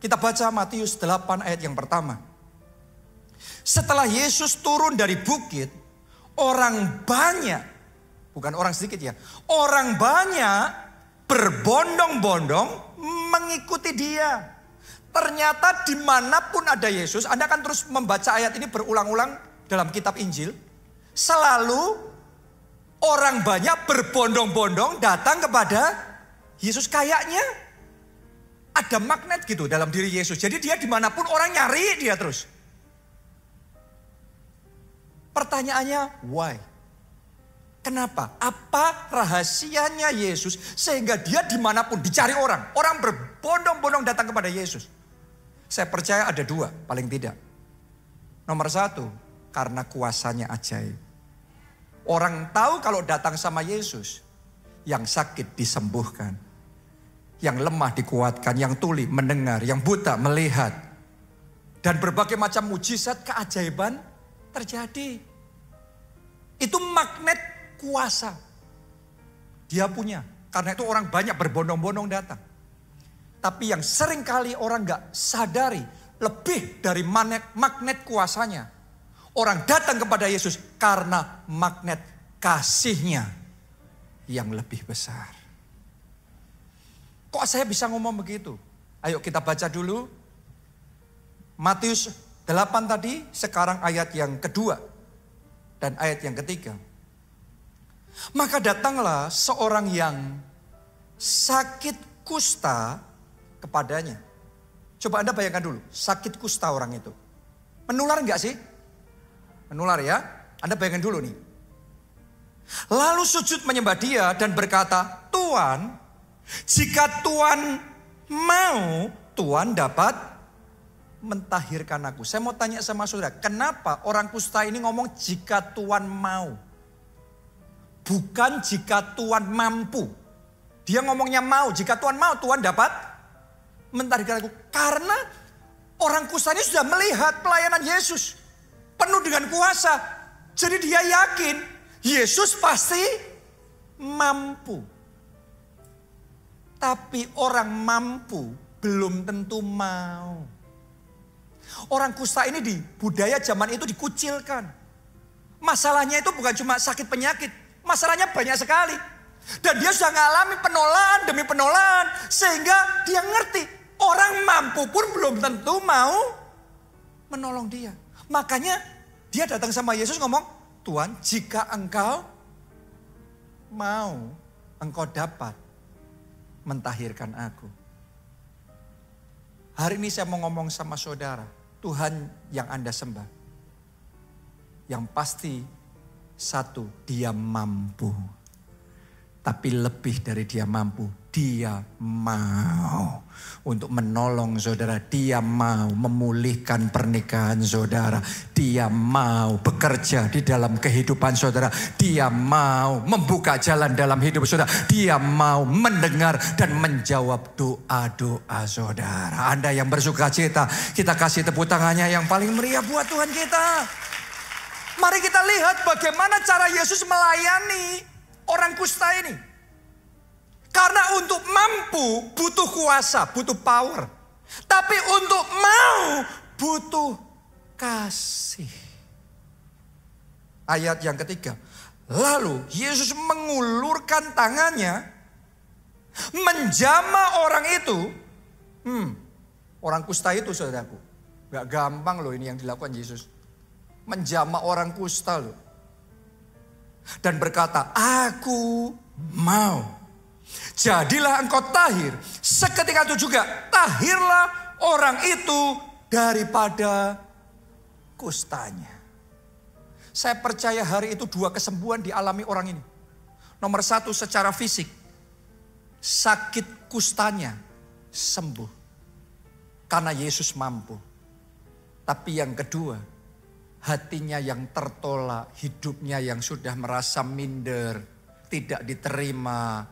Kita baca Matius 8 ayat yang pertama. Setelah Yesus turun dari bukit, orang banyak, bukan orang sedikit ya, orang banyak berbondong-bondong mengikuti dia. Ternyata dimanapun ada Yesus, Anda akan terus membaca ayat ini berulang-ulang dalam kitab Injil. Selalu orang banyak berbondong-bondong datang kepada Yesus. Kayaknya ada magnet gitu dalam diri Yesus. Jadi dia dimanapun orang nyari dia terus. Pertanyaannya, why? Kenapa? Apa rahasianya Yesus sehingga dia dimanapun dicari orang. Orang berbondong-bondong datang kepada Yesus. Saya percaya ada dua paling tidak. Nomor satu, karena kuasanya ajaib. Orang tahu kalau datang sama Yesus, yang sakit disembuhkan. Yang lemah dikuatkan, yang tuli mendengar, yang buta melihat. Dan berbagai macam mujizat keajaiban terjadi. Itu magnet kuasa. Dia punya. Karena itu orang banyak berbondong-bondong datang. Tapi yang sering kali orang gak sadari, lebih dari magnet kuasanya. Orang datang kepada Yesus karena magnet kasihnya yang lebih besar. Kok saya bisa ngomong begitu? Ayo kita baca dulu. Matius 8 tadi, sekarang ayat yang kedua dan ayat yang ketiga. Maka datanglah seorang yang sakit kusta kepadanya. Coba Anda bayangkan dulu, sakit kusta orang itu. Menular enggak sih? Menular ya. Anda bayangkan dulu nih. Lalu sujud menyembah dia dan berkata, Tuhan, jika Tuhan mau, Tuhan dapat mentahirkan aku. Saya mau tanya sama saudara, kenapa orang kusta ini ngomong jika Tuhan mau? Bukan jika Tuhan mampu. Dia ngomongnya mau, jika Tuhan mau, Tuhan dapat mentahirkan aku. Karena orang kusta ini sudah melihat pelayanan Yesus penuh dengan kuasa. Jadi dia yakin Yesus pasti mampu. Tapi orang mampu belum tentu mau. Orang kusta ini di budaya zaman itu dikucilkan. Masalahnya itu bukan cuma sakit penyakit. Masalahnya banyak sekali. Dan dia sudah mengalami penolakan demi penolakan. Sehingga dia ngerti. Orang mampu pun belum tentu mau menolong dia. Makanya dia datang sama Yesus ngomong, Tuhan, jika engkau mau, engkau dapat mentahirkan aku. Hari ini saya mau ngomong sama saudara, Tuhan yang Anda sembah. Yang pasti satu, dia mampu. Tapi lebih dari dia mampu, dia mau untuk menolong saudara. Dia mau memulihkan pernikahan saudara. Dia mau bekerja di dalam kehidupan saudara. Dia mau membuka jalan dalam hidup saudara. Dia mau mendengar dan menjawab doa-doa saudara. Anda yang bersuka cita, kita kasih tepuk tangannya yang paling meriah buat Tuhan kita. Mari kita lihat bagaimana cara Yesus melayani orang kusta ini. Karena untuk mampu butuh kuasa, butuh power. Tapi untuk mau butuh kasih. Ayat yang ketiga. Lalu Yesus mengulurkan tangannya, menjamah orang itu. Orang kusta itu saudaraku. Gak gampang loh ini yang dilakukan Yesus. Menjamah orang kusta loh. Dan berkata, aku mau. Jadilah engkau tahir. Seketika itu juga tahirlah orang itu daripada kustanya. Saya percaya hari itu dua kesembuhan dialami orang ini. Nomor satu secara fisik. Sakit kustanya sembuh. Karena Yesus mampu. Tapi yang kedua, hatinya yang tertolak, hidupnya yang sudah merasa minder, tidak diterima,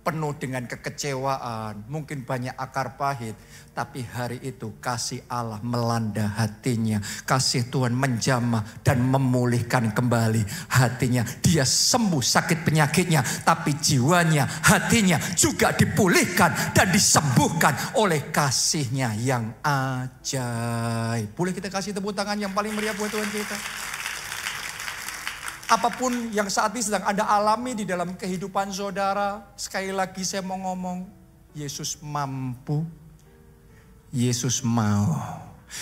penuh dengan kekecewaan, mungkin banyak akar pahit. Tapi hari itu kasih Allah melanda hatinya. Kasih Tuhan menjamah dan memulihkan kembali hatinya. Dia sembuh sakit penyakitnya, tapi jiwanya, hatinya juga dipulihkan dan disembuhkan oleh kasih-Nya yang ajaib. Boleh kita kasih tepuk tangan yang paling meriah buat Tuhan kita? Apapun yang saat ini sedang Anda alami di dalam kehidupan saudara, sekali lagi saya mau ngomong, Yesus mampu, Yesus mau.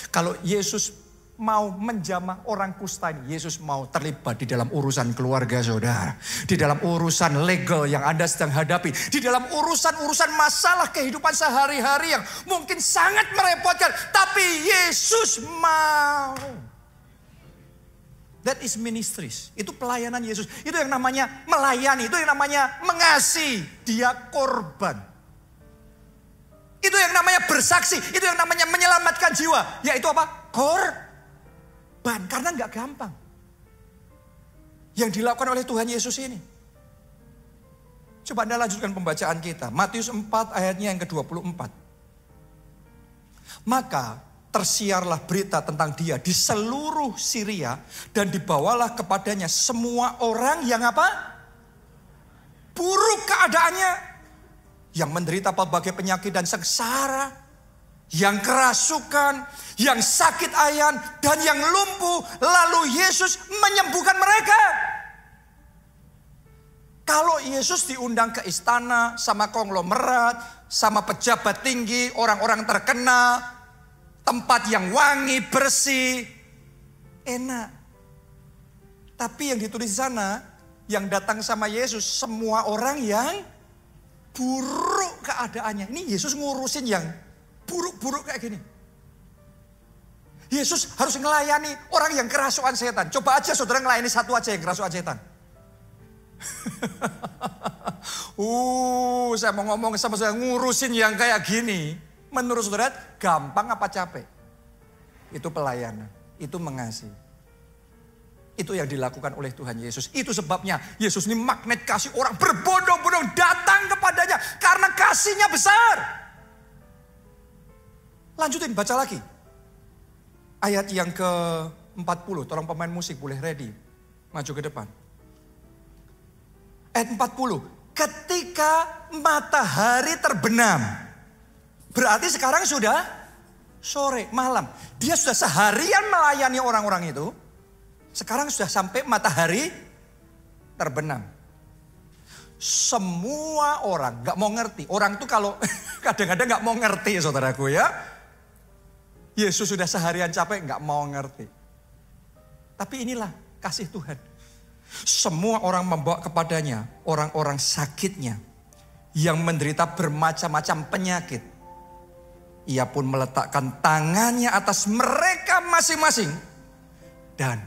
Kalau Yesus mau menjamah orang kusta ini, Yesus mau terlibat di dalam urusan keluarga saudara, di dalam urusan legal yang Anda sedang hadapi, di dalam urusan-urusan masalah kehidupan sehari-hari yang mungkin sangat merepotkan, tapi Yesus mau. That is ministries. Itu pelayanan Yesus. Itu yang namanya melayani. Itu yang namanya mengasihi. Dia korban. Itu yang namanya bersaksi. Itu yang namanya menyelamatkan jiwa. Yaitu apa? Korban. Karena nggak gampang. Yang dilakukan oleh Tuhan Yesus ini. Coba Anda lanjutkan pembacaan kita. Matius 4 ayatnya yang ke-24. Maka tersiarlah berita tentang dia di seluruh Syria dan dibawalah kepadanya semua orang yang apa? Buruk keadaannya, yang menderita berbagai penyakit dan sengsara, yang kerasukan, yang sakit ayan dan yang lumpuh, lalu Yesus menyembuhkan mereka. Kalau Yesus diundang ke istana sama konglomerat, sama pejabat tinggi, orang-orang terkenal, tempat yang wangi, bersih, enak. Tapi yang ditulis di sana, yang datang sama Yesus, semua orang yang buruk keadaannya. Ini Yesus ngurusin yang buruk-buruk kayak gini. Yesus harus melayani orang yang kerasukan setan. Coba aja saudara ngelayani satu aja yang kerasukan setan. Saya mau ngomong sama saudara ngurusin yang kayak gini. Menurut saudara gampang apa capek? Itu pelayanan, itu mengasihi. Itu yang dilakukan oleh Tuhan Yesus. Itu sebabnya Yesus ini magnet kasih, orang berbondong-bondong datang kepadanya karena kasihnya besar. Lanjutin baca lagi. Ayat yang ke-40, tolong pemain musik boleh ready. Maju ke depan. Ayat 40, ketika matahari terbenam. Berarti sekarang sudah sore, malam. Dia sudah seharian melayani orang-orang itu. Sekarang sudah sampai matahari terbenam. Semua orang gak mau ngerti. Orang tuh kalau kadang-kadang gak mau ngerti saudaraku ya. Yesus sudah seharian capek gak mau ngerti. Tapi inilah kasih Tuhan. Semua orang membawa kepadanya orang-orang sakitnya. Yang menderita bermacam-macam penyakit. Ia pun meletakkan tangannya atas mereka masing-masing. Dan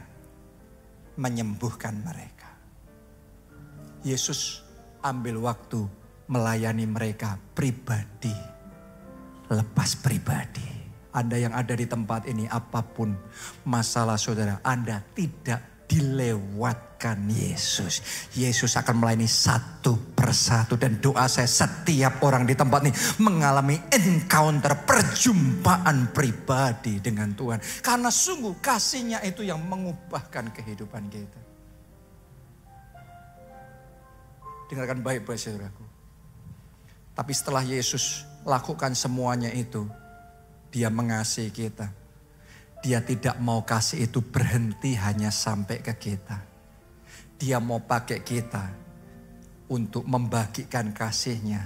menyembuhkan mereka. Yesus ambil waktu melayani mereka pribadi. Lepas pribadi. Anda yang ada di tempat ini, apapun masalah saudara, Anda tidak dilewatkan Yesus. Yesus akan melayani satu persatu. Dan doa saya setiap orang di tempat ini mengalami encounter, perjumpaan pribadi dengan Tuhan. Karena sungguh kasih-Nya itu yang mengubahkan kehidupan kita. Dengarkan baik-baik saudaraku. Tapi setelah Yesus lakukan semuanya itu, Dia mengasihi kita. Dia tidak mau kasih itu berhenti hanya sampai ke kita. Dia mau pakai kita untuk membagikan kasih-Nya.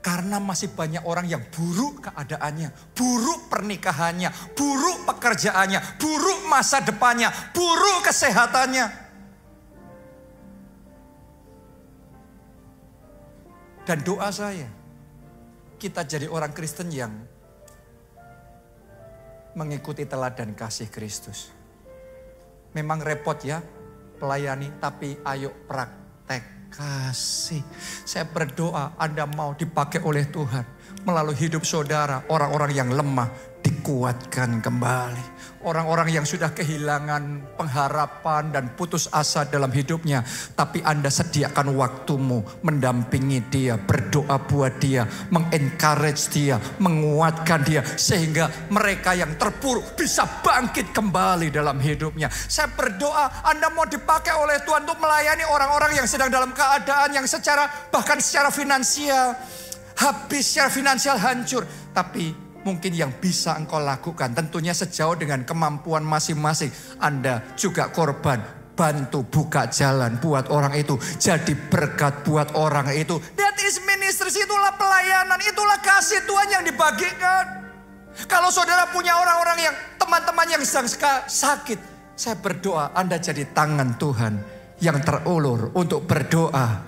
Karena masih banyak orang yang buruk keadaannya, buruk pernikahannya, buruk pekerjaannya, buruk masa depannya, buruk kesehatannya. Dan doa saya, kita jadi orang Kristen yang mengikuti teladan kasih Kristus. Memang repot ya pelayani, tapi ayo praktek kasih. Saya berdoa Anda mau dipakai oleh Tuhan melalui hidup saudara, orang-orang yang lemah dikuatkan dikuatkan kembali. Orang-orang yang sudah kehilangan pengharapan dan putus asa dalam hidupnya. Tapi Anda sediakan waktumu mendampingi dia, berdoa buat dia, mengencourage dia, menguatkan dia. Sehingga mereka yang terpuruk bisa bangkit kembali dalam hidupnya. Saya berdoa Anda mau dipakai oleh Tuhan untuk melayani orang-orang yang sedang dalam keadaan yang bahkan secara finansial habis, secara finansial hancur. Tapi mungkin yang bisa engkau lakukan tentunya sejauh dengan kemampuan masing-masing. Anda juga korban, bantu buka jalan buat orang itu, jadi berkat buat orang itu. That is ministry, itulah pelayanan, itulah kasih Tuhan yang dibagikan. Kalau saudara punya orang-orang yang teman-teman yang sedang sakit, saya berdoa Anda jadi tangan Tuhan yang terulur untuk berdoa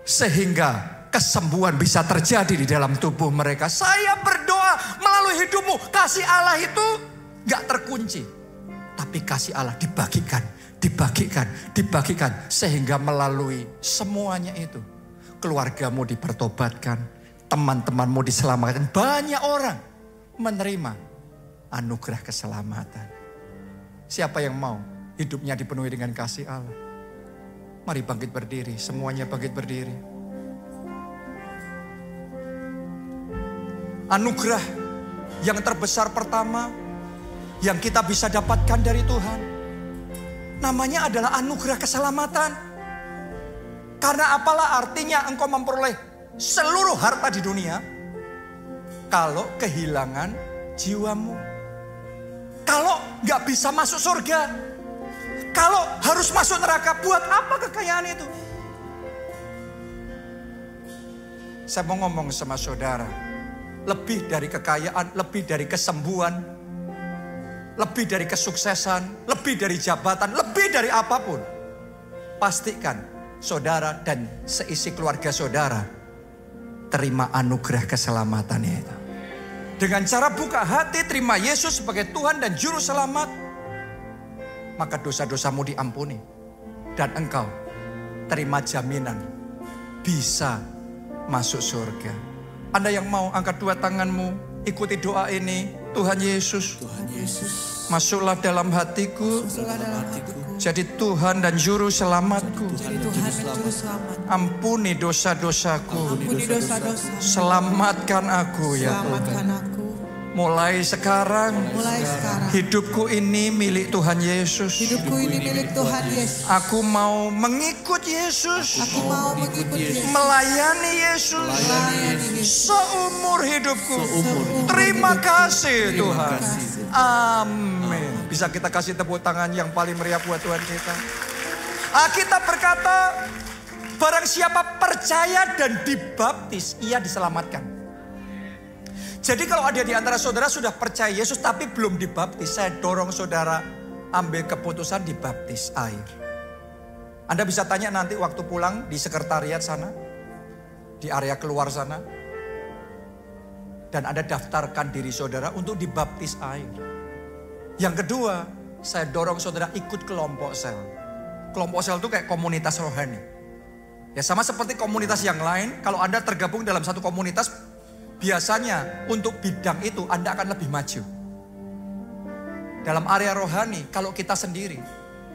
sehingga kesembuhan bisa terjadi di dalam tubuh mereka. Saya berdoa melalui hidupmu, kasih Allah itu gak terkunci. Tapi kasih Allah dibagikan. Sehingga melalui semuanya itu, keluargamu dipertobatkan, teman-temanmu diselamatkan. Banyak orang menerima anugerah keselamatan. Siapa yang mau hidupnya dipenuhi dengan kasih Allah? Mari bangkit berdiri, semuanya bangkit berdiri. Anugerah yang terbesar pertama yang kita bisa dapatkan dari Tuhan, namanya adalah anugerah keselamatan. Karena apalah artinya engkau memperoleh seluruh harta di dunia kalau kehilangan jiwamu, kalau gak bisa masuk surga, kalau harus masuk neraka. Buat apa kekayaan itu? Saya mau ngomong sama saudara, lebih dari kekayaan, lebih dari kesembuhan, lebih dari kesuksesan, lebih dari jabatan, lebih dari apapun. Pastikan saudara dan seisi keluarga saudara terima anugerah keselamatan itu. Dengan cara buka hati, terima Yesus sebagai Tuhan dan Juru Selamat, maka dosa-dosamu diampuni. Dan engkau terima jaminan bisa masuk surga. Anda yang mau angkat dua tanganmu, ikuti doa ini. Tuhan Yesus, masuklah dalam hatiku, jadi Tuhan dan Juru Selamatku. Ampuni dosa-dosaku, selamatkan aku ya Tuhan. Mulai sekarang, hidupku ini milik Tuhan Yesus. Aku mau mengikut Yesus. Melayani Yesus. Seumur hidupku. Terima kasih Tuhan. Amin. Bisa kita kasih tepuk tangan yang paling meriah buat Tuhan kita. Alkitab berkata, barang siapa percaya dan dibaptis, ia diselamatkan. Jadi kalau ada di antara saudara sudah percaya Yesus tapi belum dibaptis, saya dorong saudara ambil keputusan dibaptis air. Anda bisa tanya nanti waktu pulang di sekretariat sana, di area keluar sana. Dan Anda daftarkan diri saudara untuk dibaptis air. Yang kedua, saya dorong saudara ikut kelompok sel. Kelompok sel itu kayak komunitas rohani. Ya sama seperti komunitas yang lain, kalau Anda tergabung dalam satu komunitas, biasanya untuk bidang itu Anda akan lebih maju. Dalam area rohani, kalau kita sendiri,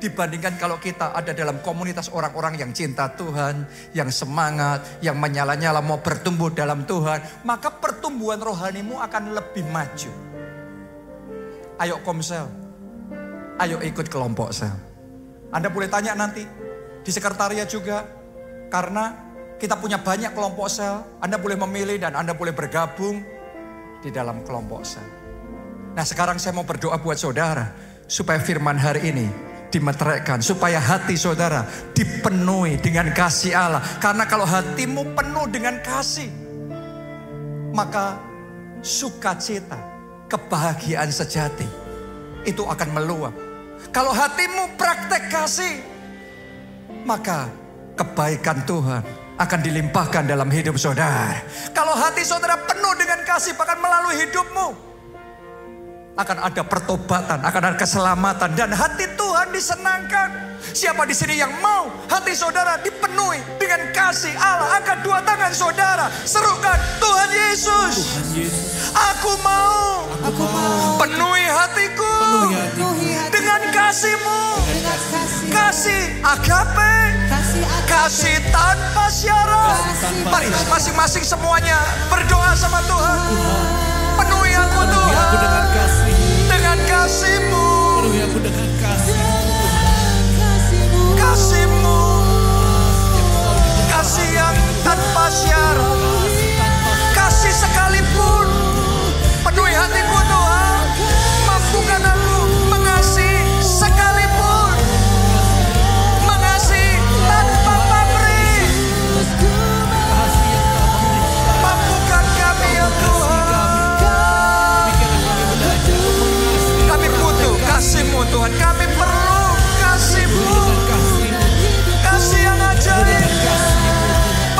dibandingkan kalau kita ada dalam komunitas orang-orang yang cinta Tuhan, yang semangat, yang menyala-nyala mau bertumbuh dalam Tuhan, maka pertumbuhan rohanimu akan lebih maju. Ayo komsel, ayo ikut kelompok sel. Anda boleh tanya nanti di sekretariat juga, karena kita punya banyak kelompok sel. Anda boleh memilih dan Anda boleh bergabung di dalam kelompok sel. Nah sekarang saya mau berdoa buat saudara, supaya firman hari ini dimeteraikan, supaya hati saudara dipenuhi dengan kasih Allah. Karena kalau hatimu penuh dengan kasih, maka sukacita, kebahagiaan sejati itu akan meluap. Kalau hatimu praktek kasih, maka kebaikan Tuhan akan dilimpahkan dalam hidup saudara. Kalau hati saudara penuh dengan kasih, bahkan melalui hidupmu akan ada pertobatan, akan ada keselamatan, dan hati Tuhan disenangkan. Siapa di sini yang mau hati saudara dipenuhi dengan kasih Allah? Angkat dua tangan saudara, serukan Tuhan Yesus. Aku mau penuhi hatiku dengan kasih-Mu. Kasih agape, kasih tanpa syarat. Mari masing-masing semuanya berdoa sama Tuhan. Penuhi aku Tuhan dengan kasih-Mu. Kasih-Mu, kasih yang tanpa syarat, kasih sekalipun. Penuhi hatiku Tuhan, mampukan aku mengasihi sekalipun, mengasihi tanpa pamrih. Mampukan kami ya Tuhan. Kami butuh kasih-Mu Tuhan, kami perlu kasih-Mu. Kasih yang ajaib.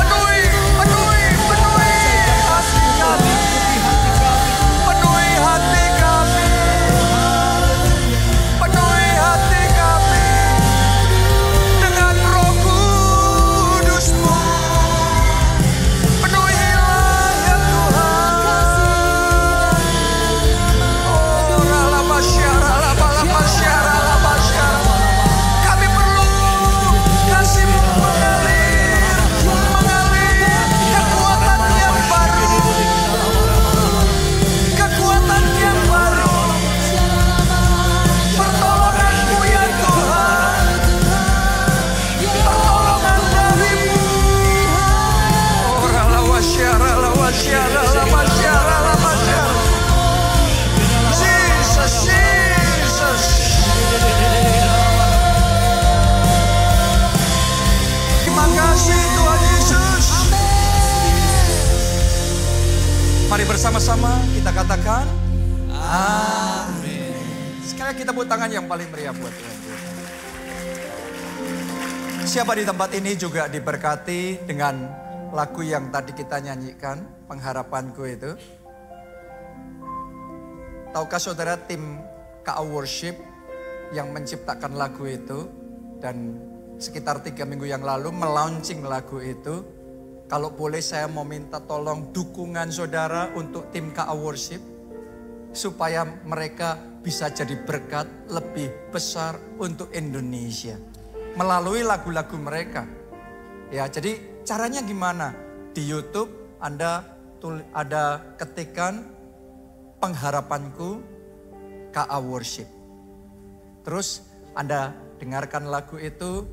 Penuhi hati kami. Penuhi hati kami. Penuhi hati kami dengan Roh Kudus-Mu. Penuhilah ya Tuhan. Oh, ralabasyara, labalabasyara, labasyara. Kami perlu kasih-Mu mengalir kekuatan yang baru. Kekuatan yang baru. Pertolongan-Mu ya Tuhan. Pertolongan dari-Mu. Oh, ralawasyara, lawasyara, lawasyara, lawasyara. Jesus, Jesus. Terima kasih Tuhan Yesus. Mari bersama-sama kita katakan amin. Sekali kita tepuk tangan yang paling meriah buat Tuhan. Siapa di tempat ini juga diberkati dengan lagu yang tadi kita nyanyikan, pengharapanku itu. Tahukah saudara tim KA Worship yang menciptakan lagu itu dan sekitar 3 minggu yang lalu melaunching lagu itu. Kalau boleh saya mau minta tolong dukungan saudara untuk tim KA Worship. Supaya mereka bisa jadi berkat lebih besar untuk Indonesia. Melalui lagu-lagu mereka. Ya, jadi caranya gimana? Di YouTube Anda ada ketikan pengharapanku KA Worship. Terus Anda dengarkan lagu itu,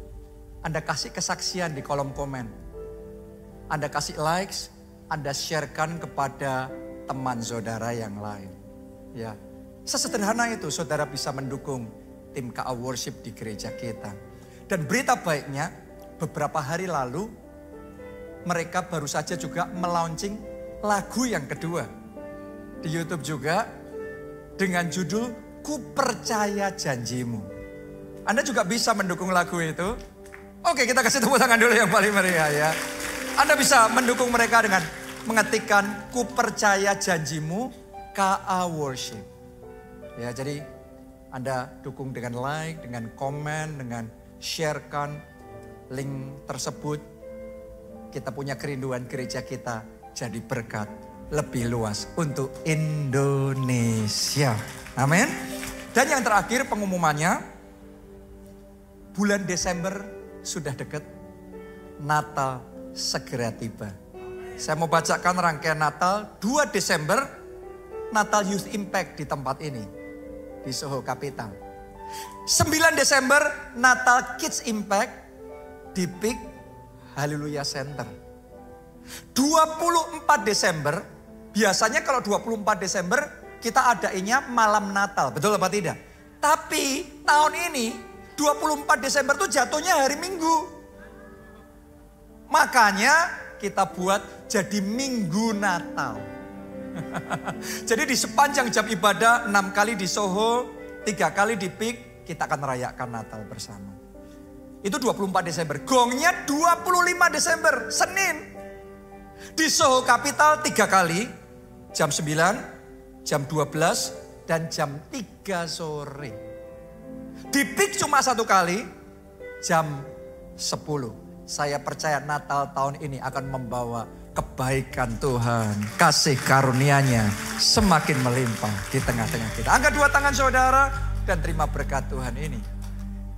Anda kasih kesaksian di kolom komen. Anda kasih likes, Anda sharekan kepada teman saudara yang lain. Ya, sesederhana itu saudara bisa mendukung tim KA Worship di gereja kita. Dan berita baiknya, beberapa hari lalu mereka baru saja juga melaunching lagu yang kedua. Di YouTube juga dengan judul Ku Percaya Janjimu. Anda juga bisa mendukung lagu itu. Oke, kita kasih tepuk tangan dulu yang paling meriah ya. Anda bisa mendukung mereka dengan mengetikkan Ku Percaya Janjimu KA Worship. Ya, jadi Anda dukung dengan like, dengan komen, dengan sharekan link tersebut. Kita punya kerinduan gereja kita jadi berkat lebih luas untuk Indonesia. Amin. Dan yang terakhir pengumumannya, bulan Desember sudah dekat, Natal segera tiba. Saya mau bacakan rangkaian Natal 2 Desember, Natal Youth Impact di tempat ini, di Soho Capital. 9 Desember, Natal Kids Impact di Peak Haleluya Center. 24 Desember, biasanya kalau 24 Desember kita adainnya malam Natal, betul apa tidak? Tapi tahun ini 24 Desember itu jatuhnya hari Minggu. Makanya kita buat jadi Minggu Natal. Jadi di sepanjang jam ibadah 6 kali di Soho, 3 kali di Peak, kita akan merayakan Natal bersama. Itu 24 Desember. Gongnya 25 Desember, Senin. Di Soho Capital 3 kali, jam 9, jam 12, dan jam 3 sore. Di Peak cuma 1 kali, jam 10. Saya percaya Natal tahun ini akan membawa kebaikan Tuhan, kasih karunia-Nya semakin melimpah di tengah-tengah kita. Angkat dua tangan saudara dan terima berkat Tuhan ini.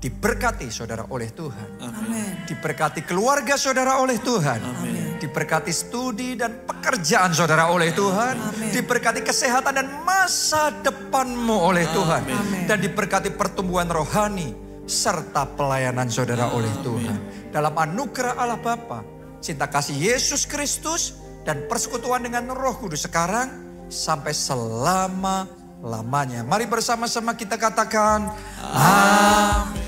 Diberkati saudara oleh Tuhan.
Amin.
Diberkati keluarga saudara oleh Tuhan.
Amin.
Diberkati studi dan pekerjaan saudara oleh Tuhan.
Amin.
Diberkati kesehatan dan masa depanmu oleh Tuhan.
Amin.
Dan diberkati pertumbuhan rohani serta pelayanan saudara oleh Tuhan. Dalam anugerah Allah Bapa, cinta kasih Yesus Kristus dan persekutuan dengan Roh Kudus sekarang sampai selama-lamanya. Mari bersama-sama kita katakan amin.